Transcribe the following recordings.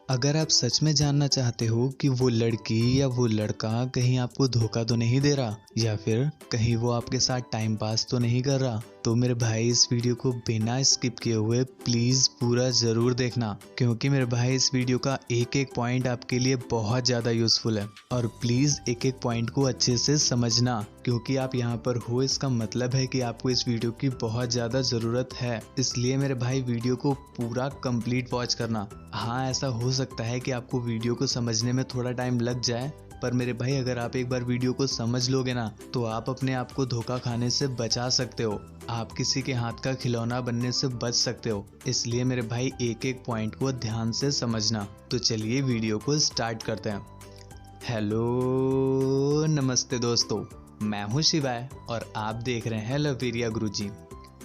अगर आप सच में जानना चाहते हो कि वो लड़की या वो लड़का कहीं आपको धोखा तो नहीं दे रहा या फिर कहीं वो आपके साथ टाइम पास तो नहीं कर रहा, तो मेरे भाई इस वीडियो को बिना स्किप किए हुए प्लीज पूरा जरूर देखना, क्योंकि मेरे भाई इस वीडियो का एक एक पॉइंट आपके लिए बहुत ज्यादा यूजफुल है। और प्लीज एक एक पॉइंट को अच्छे से समझना, क्योंकि आप यहाँ पर हो इसका मतलब है कि आपको इस वीडियो की बहुत ज्यादा जरूरत है। इसलिए मेरे भाई वीडियो को पूरा कंप्लीट वॉच करना। हाँ, ऐसा हो सकता है कि आपको वीडियो को समझने में थोड़ा टाइम लग जाए, पर मेरे भाई अगर आप एक बार वीडियो को समझ लोगे ना तो आप अपने आप को धोखा खाने से बचा सकते हो। आप किसी के हाथ का खिलौना बनने से बच सकते हो। इसलिए मेरे भाई एक एक पॉइंट को ध्यान से समझना। तो चलिए वीडियो को स्टार्ट करते हैं। हेलो नमस्ते दोस्तों, मैं हूं शिवाय और आप देख रहे हैं लवीरिया गुरुजी।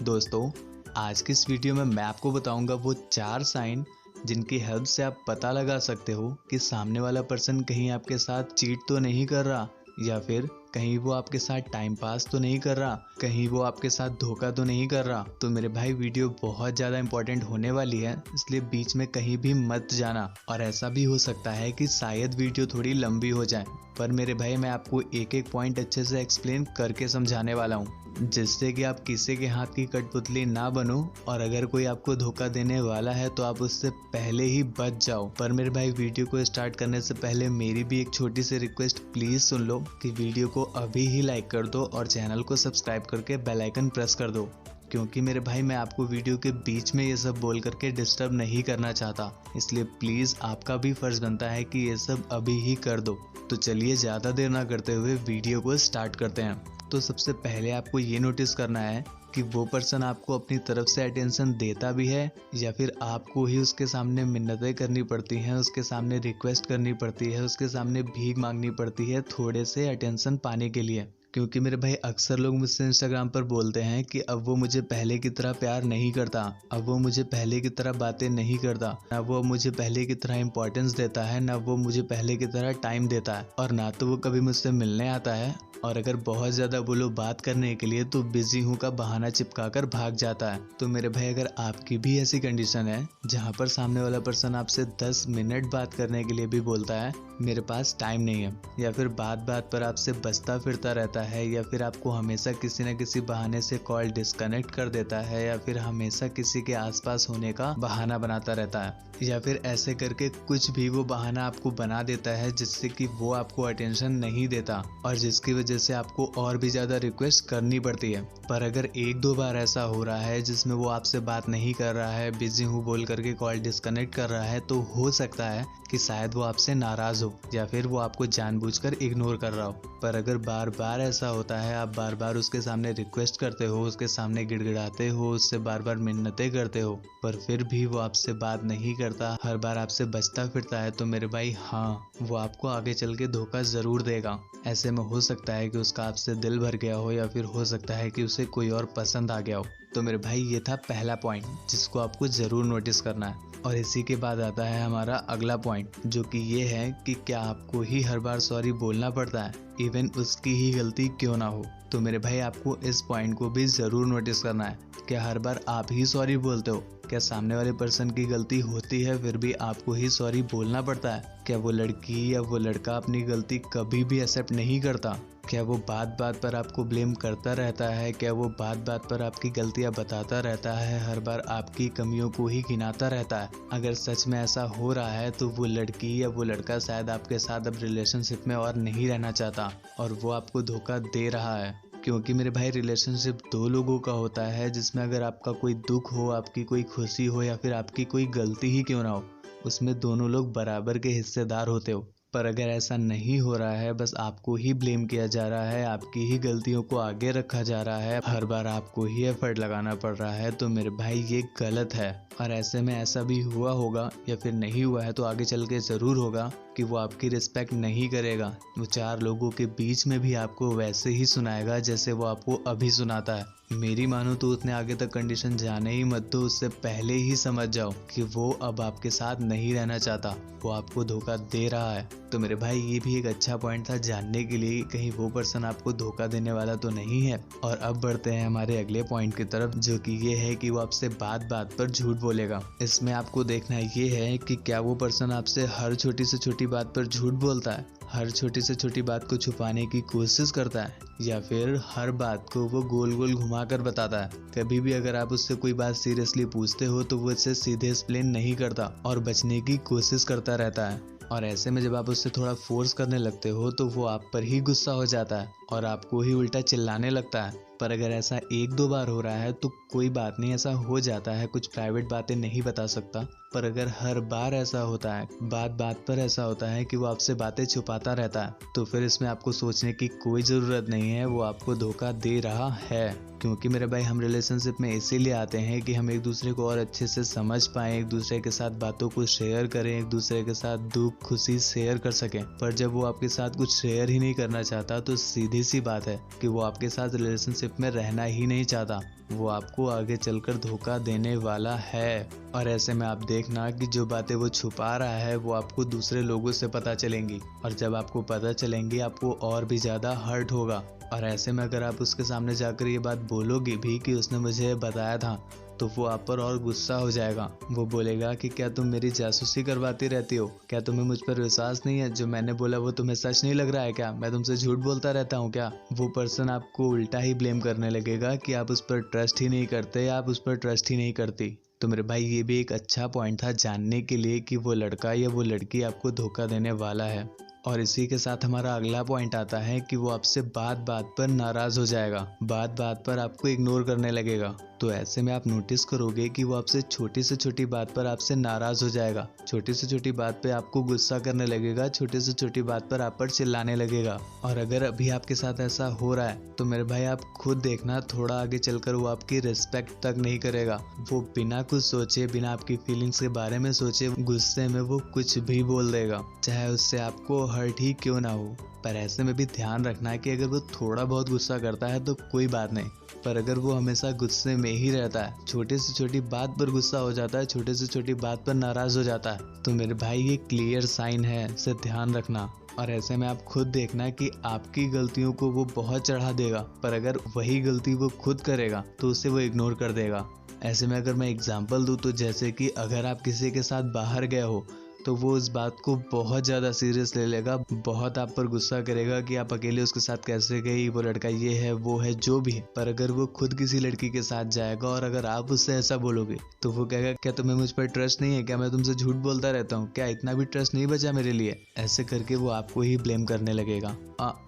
दोस्तों, आज की इस वीडियो में मैं आपको बताऊंगा वो 4 साइन जिनकी हेल्प से आप पता लगा सकते हो कि सामने वाला पर्सन कहीं आपके साथ चीट तो नहीं कर रहा, या फिर कहीं वो आपके साथ टाइम पास तो नहीं कर रहा, कहीं वो आपके साथ धोखा तो नहीं कर रहा। तो मेरे भाई वीडियो बहुत ज़्यादा इंपॉर्टेंट होने वाली है, इसलिए बीच में कहीं भी मत जाना। और ऐसा भी हो सकता है कि शायद वीडियो थोड़ी लंबी हो जाए, पर मेरे भाई मैं आपको एक एक पॉइंट अच्छे से एक्सप्लेन करके समझाने वाला हूँ, जिससे कि आप किसी के हाथ की कठपुतली ना बनो और अगर कोई आपको धोखा देने वाला है तो आप उससे पहले ही बच जाओ। पर मेरे भाई वीडियो को स्टार्ट करने से पहले मेरी भी एक छोटी सी रिक्वेस्ट प्लीज सुन लो कि वीडियो को अभी ही लाइक कर दो और चैनल को सब्सक्राइब करके बेल आइकन प्रेस कर दो, क्योंकि मेरे भाई मैं आपको वीडियो के बीच में ये सब बोल करके डिस्टर्ब नहीं करना चाहता। इसलिए प्लीज आपका भी फर्ज बनता है कि ये सब अभी ही कर दो। तो चलिए ज्यादा देर ना करते हुए वीडियो को स्टार्ट करते हैं। तो सबसे पहले आपको ये नोटिस करना है कि वो पर्सन आपको अपनी तरफ से अटेंशन देता भी है या फिर आपको ही उसके सामने मिन्नतें करनी पड़ती हैं, उसके सामने रिक्वेस्ट करनी पड़ती है, उसके सामने भीख मांगनी पड़ती है थोड़े से अटेंशन पाने के लिए। क्योंकि मेरे भाई अक्सर लोग मुझसे इंस्टाग्राम पर बोलते हैं कि अब वो मुझे पहले की तरह प्यार नहीं करता, अब वो मुझे पहले की तरह बातें नहीं करता, ना वो मुझे पहले की तरह इंपॉर्टेंस देता है, ना वो मुझे पहले की तरह टाइम देता है, और ना तो वो कभी मुझसे मिलने आता है, और अगर बहुत ज़्यादा बोलो बात करने के लिए तो बिजी हूँ का बहाना चिपका कर भाग जाता है। तो मेरे भाई अगर आपकी भी ऐसी कंडीशन है जहाँ पर सामने वाला पर्सन आपसे 10 मिनट बात करने के लिए भी बोलता है मेरे पास टाइम नहीं है, या फिर बात बात पर आपसे बचता फिरता रहता है, या फिर आपको हमेशा किसी न किसी बहाने से कॉल डिस्कनेक्ट कर देता है, या फिर हमेशा किसी के आसपास होने का बहाना बनाता रहता है, या फिर ऐसे करके कुछ भी वो बहाना आपको बना देता है जिससे कि वो आपको अटेंशन नहीं देता और जिसकी वजह से आपको और भी ज्यादा रिक्वेस्ट करनी पड़ती है। पर अगर एक दो बार ऐसा हो रहा है जिसमें वो आपसे बात नहीं कर रहा है, बिजी हूँ बोल करके कॉल डिस्कनेक्ट कर रहा है, तो हो सकता है कि शायद वो आपसे नाराज हो या फिर वो आपको जानबूझकर इग्नोर कर रहा हो। पर अगर बार बार ऐसा होता है, आप बार बार उसके सामने रिक्वेस्ट करते हो, उसके सामने गिड़गिड़ाते हो, उससे बार बार मिन्नतें करते हो, पर फिर भी वो आपसे बात नहीं करता, हर बार आपसे बचता फिरता है, तो मेरे भाई हाँ, वो आपको आगे चल के धोखा जरूर देगा। ऐसे में हो सकता है कि उसका आपसे दिल भर गया हो, या फिर हो सकता है कि उसे कोई और पसंद आ गया हो। तो मेरे भाई ये था पहला पॉइंट जिसको आपको जरूर नोटिस करना है। और इसी के बाद आता है हमारा अगला पॉइंट, जो कि ये है कि क्या आपको ही हर बार सॉरी बोलना पड़ता है, इवन उसकी ही गलती क्यों ना हो। तो मेरे भाई आपको इस पॉइंट को भी जरूर नोटिस करना है। क्या हर बार आप ही सॉरी बोलते हो? क्या सामने वाले पर्सन की गलती होती है फिर भी आपको ही सॉरी बोलना पड़ता है? क्या वो लड़की या वो लड़का अपनी गलती कभी भी एक्सेप्ट नहीं करता? क्या वो बात बात पर आपको ब्लेम करता रहता है? क्या वो बात बात पर आपकी गलतियां बताता रहता है, हर बार आपकी कमियों को ही गिनाता रहता है? अगर सच में ऐसा हो रहा है तो वो लड़की या वो लड़का शायद आपके साथ अब रिलेशनशिप में और नहीं रहना चाहता और वो आपको धोखा दे रहा है। क्योंकि मेरे भाई रिलेशनशिप 2 लोगों का होता है, जिसमें अगर आपका कोई दुख हो, आपकी कोई खुशी हो, या फिर आपकी कोई गलती ही क्यों ना हो, उसमें दोनों लोग बराबर के हिस्सेदार होते हो। पर अगर ऐसा नहीं हो रहा है, बस आपको ही ब्लेम किया जा रहा है, आपकी ही गलतियों को आगे रखा जा रहा है, हर बार आपको ही एफर्ट लगाना पड़ रहा है, तो मेरे भाई ये गलत है। और ऐसे में ऐसा भी हुआ होगा या फिर नहीं हुआ है तो आगे चल के जरूर होगा कि वो आपकी रिस्पेक्ट नहीं करेगा। वो 4 लोगों के बीच में भी आपको वैसे ही सुनाएगा जैसे वो आपको अभी सुनाता है। मेरी मानो तो उतने आगे तक कंडीशन जाने ही मत दो, उससे पहले ही समझ जाओ कि वो अब आपके साथ नहीं रहना चाहता, वो आपको धोखा दे रहा है। तो मेरे भाई ये भी एक अच्छा पॉइंट था जानने के लिए, कहीं वो पर्सन आपको धोखा देने वाला तो नहीं है। और अब बढ़ते हैं हमारे अगले पॉइंट की तरफ, जो कि ये है कि वो आपसे बात बात पर झूठ बोलेगा। इसमें आपको देखना ये है कि क्या वो पर्सन आपसे हर छोटी से छोटी बात पर झूठ बोलता है, हर छोटी से छोटी बात को छुपाने की कोशिश करता है, या फिर हर बात को वो गोल गोल घुमा कर बताता है। कभी भी अगर आप उससे कोई बात सीरियसली पूछते हो तो वो इससे सीधे एक्सप्लेन नहीं करता और बचने की कोशिश करता रहता है। और ऐसे में जब आप उससे थोड़ा फोर्स करने लगते हो तो वो आप पर ही गुस्सा हो जाता है और आपको ही उल्टा चिल्लाने लगता है। पर अगर ऐसा 1-2 बार हो रहा है तो कोई बात नहीं, ऐसा हो जाता है, कुछ प्राइवेट बातें नहीं बता सकता। पर अगर हर बार ऐसा होता है, बात बात पर ऐसा होता है कि वो आपसे बातें छुपाता रहता है, तो फिर इसमें आपको सोचने की कोई ज़रूरत नहीं है, वो आपको धोखा दे रहा है। क्योंकि मेरे भाई हम रिलेशनशिप में इसीलिए आते हैं कि हम एक दूसरे को और अच्छे से समझ पाएं, एक दूसरे के साथ बातों को शेयर करें, एक दूसरे के साथ दुख खुशी शेयर कर सकें। पर जब वो आपके साथ कुछ शेयर ही नहीं करना चाहता तो सीधी सी बात है कि वो आपके साथ रिलेशनशिप में रहना ही नहीं चाहता, वो आपको आगे चलकर धोखा देने वाला है। और ऐसे में आप देखना कि जो बातें वो छुपा रहा है वो आपको दूसरे लोगों से पता चलेंगी, और जब आपको पता चलेंगी आपको और भी ज़्यादा हर्ट होगा। और ऐसे में अगर आप उसके सामने जाकर ये बात बोलोगे भी कि उसने मुझे बताया था, तो वो आप पर और गुस्सा हो जाएगा। वो बोलेगा कि क्या तुम मेरी जासूसी करवाती रहती हो, क्या तुम्हें मुझ पर विश्वास नहीं है, जो मैंने बोला वो तुम्हें सच नहीं लग रहा है क्या, मैं तुमसे झूठ बोलता रहता हूँ क्या। वो पर्सन आपको उल्टा ही ब्लेम करने लगेगा कि आप उस पर ट्रस्ट ही नहीं करते, आप उस पर ट्रस्ट ही नहीं करती। तो मेरे भाई ये भी एक अच्छा पॉइंट था जानने के लिए कि वो लड़का या वो लड़की आपको धोखा देने वाला है। और इसी के साथ हमारा अगला पॉइंट आता है कि वो आपसे बात बात पर नाराज हो जाएगा, बात बात पर आपको इग्नोर करने लगेगा। तो ऐसे में आप नोटिस करोगे कि वो आपसे छोटी से छोटी बात पर आपसे नाराज हो जाएगा, छोटी से छोटी बात पे आपको गुस्सा करने लगेगा, छोटी से छोटी बात पर आप पर चिल्लाने लगेगा। और अगर अभी आपके साथ ऐसा हो रहा है तो मेरे भाई आप खुद देखना, थोड़ा आगे चलकर वो आपकी रिस्पेक्ट तक नहीं करेगा। वो बिना कुछ सोचे, बिना आपकी फीलिंग्स के बारे में सोचे, गुस्से में वो कुछ भी बोल देगा, चाहे उससे आपको हर्ट ही क्यों ना हो। पर ऐसे में भी ध्यान रखना है कि अगर वो थोड़ा बहुत गुस्सा करता है तो कोई बात नहीं, पर अगर वो हमेशा गुस्से में ही रहता है, छोटे से छोटी बात पर गुस्सा हो जाता है, छोटे से छोटी बात पर नाराज हो जाता है, तो मेरे भाई ये क्लियर साइन है, इसे ध्यान रखना। और ऐसे में आप खुद देखना कि आपकी गलतियों को वो बहुत चढ़ा देगा, पर अगर वही गलती वो खुद करेगा तो उसे वो इग्नोर कर देगा। ऐसे में अगर मैं एग्जांपल दूं तो जैसे कि अगर आप किसी के साथ बाहर गए हो तो वो इस बात को बहुत ज़्यादा सीरियस ले लेगा, बहुत आप पर गुस्सा करेगा कि आप अकेले उसके साथ कैसे गई, वो लड़का ये है वो है जो भी है। पर अगर वो खुद किसी लड़की के साथ जाएगा और अगर आप उससे ऐसा बोलोगे तो वो कहेगा क्या तुम्हें मुझ पर ट्रस्ट नहीं है, क्या मैं तुमसे झूठ बोलता रहता हूँ, क्या इतना भी ट्रस्ट नहीं बचा मेरे लिए। ऐसे करके वो आपको ही ब्लेम करने लगेगा।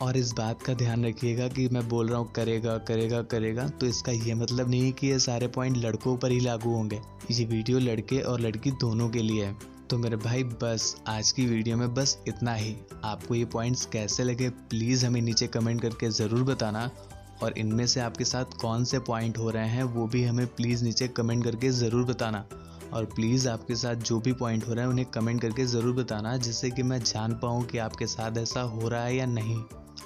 और इस बात का ध्यान रखिएगा कि मैं बोल रहा हूँ करेगा करेगा करेगा, तो इसका ये मतलब नहीं है कि ये सारे पॉइंट लड़कों पर ही लागू होंगे। ये वीडियो लड़के और लड़की दोनों के लिए है। तो मेरे भाई बस आज की वीडियो में बस इतना ही। आपको ये पॉइंट्स कैसे लगे प्लीज़ हमें नीचे कमेंट करके ज़रूर बताना, और इनमें से आपके साथ कौन से पॉइंट हो रहे हैं वो भी हमें प्लीज़ नीचे कमेंट करके ज़रूर बताना। और प्लीज़ आपके साथ जो भी पॉइंट हो रहे हैं उन्हें कमेंट करके ज़रूर बताना, जिससे कि मैं जान पाऊँ कि आपके साथ ऐसा हो रहा है या नहीं।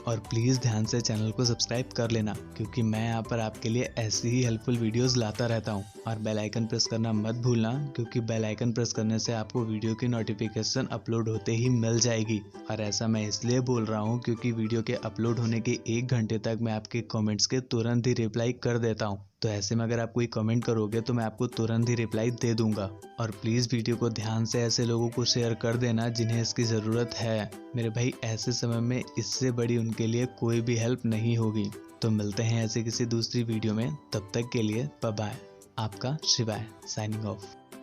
और प्लीज़ ध्यान से चैनल को सब्सक्राइब कर लेना, क्योंकि मैं यहाँ पर आपके लिए ऐसी ही हेल्पफुल वीडियोस लाता रहता हूँ। और बेल आइकन प्रेस करना मत भूलना, क्योंकि बेल आइकन प्रेस करने से आपको वीडियो की नोटिफिकेशन अपलोड होते ही मिल जाएगी। और ऐसा मैं इसलिए बोल रहा हूँ क्योंकि वीडियो के अपलोड होने के 1 घंटे तक मैं आपके कमेंट्स के तुरंत ही रिप्लाई कर देता हूँ। तो ऐसे में अगर आप कोई कमेंट करोगे तो मैं आपको तुरंत ही रिप्लाई दे दूंगा। और प्लीज़ वीडियो को ध्यान से ऐसे लोगों को शेयर कर देना जिन्हें इसकी ज़रूरत है। मेरे भाई ऐसे समय में इससे बड़ी उनके लिए कोई भी हेल्प नहीं होगी। तो मिलते हैं ऐसे किसी दूसरी वीडियो में, तब तक के लिए बाय बाय। आपका शिवाय साइनिंग ऑफ।